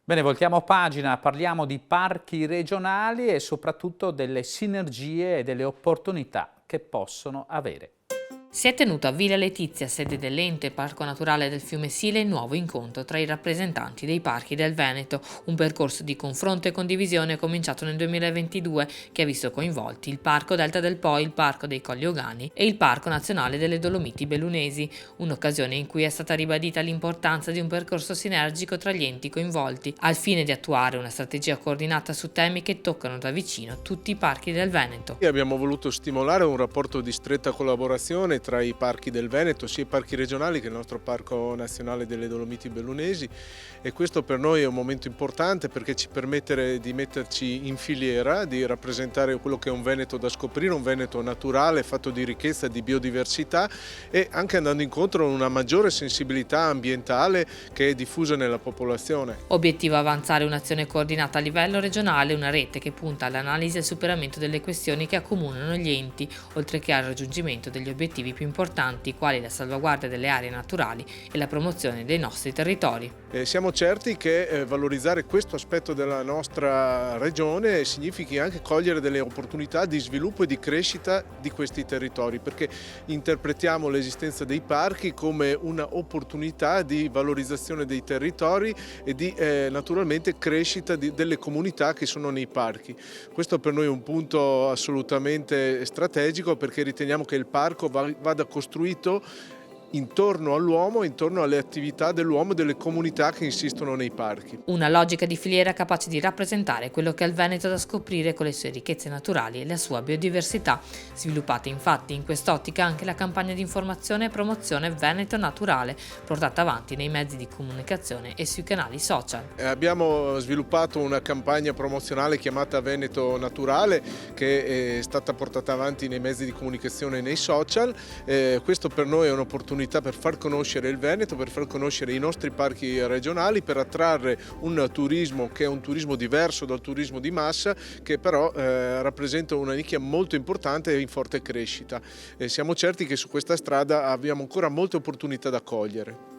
Bene, voltiamo pagina, parliamo di parchi regionali e soprattutto delle sinergie e delle opportunità che possono avere. Si è tenuto a Villa Letizia, sede dell'Ente Parco Naturale del Fiume Sile, il nuovo incontro tra i rappresentanti dei parchi del Veneto, un percorso di confronto e condivisione cominciato nel 2022 che ha visto coinvolti il Parco Delta del Po, il Parco dei Colli Ogani e il Parco Nazionale delle Dolomiti Bellunesi, un'occasione in cui è stata ribadita l'importanza di un percorso sinergico tra gli enti coinvolti, al fine di attuare una strategia coordinata su temi che toccano da vicino tutti i parchi del Veneto. Abbiamo voluto stimolare un rapporto di stretta collaborazione tra i parchi del Veneto, sia i parchi regionali che il nostro Parco Nazionale delle Dolomiti Bellunesi, e questo per noi è un momento importante perché ci permette di metterci in filiera, di rappresentare quello che è un Veneto da scoprire, un Veneto naturale fatto di ricchezza, di biodiversità, e anche andando incontro a una maggiore sensibilità ambientale che è diffusa nella popolazione. Obiettivo avanzare un'azione coordinata a livello regionale, una rete che punta all'analisi e al superamento delle questioni che accomunano gli enti, oltre che al raggiungimento degli obiettivi più importanti, quali la salvaguardia delle aree naturali e la promozione dei nostri territori. Siamo certi che valorizzare questo aspetto della nostra regione significhi anche cogliere delle opportunità di sviluppo e di crescita di questi territori, perché interpretiamo l'esistenza dei parchi come un'opportunità di valorizzazione dei territori e di naturalmente crescita delle comunità che sono nei parchi. Questo per noi è un punto assolutamente strategico, perché riteniamo che il parco vada costruito intorno all'uomo, intorno alle attività dell'uomo e delle comunità che insistono nei parchi. Una logica di filiera capace di rappresentare quello che è il Veneto da scoprire con le sue ricchezze naturali e la sua biodiversità. Sviluppata infatti in quest'ottica anche la campagna di informazione e promozione Veneto Naturale, portata avanti nei mezzi di comunicazione e sui canali social. Abbiamo sviluppato una campagna promozionale chiamata Veneto Naturale, che è stata portata avanti nei mezzi di comunicazione e nei social. Questo per noi è un'opportunità per far conoscere il Veneto, per far conoscere i nostri parchi regionali, per attrarre un turismo che è un turismo diverso dal turismo di massa, che però rappresenta una nicchia molto importante e in forte crescita. Siamo certi che su questa strada abbiamo ancora molte opportunità da cogliere.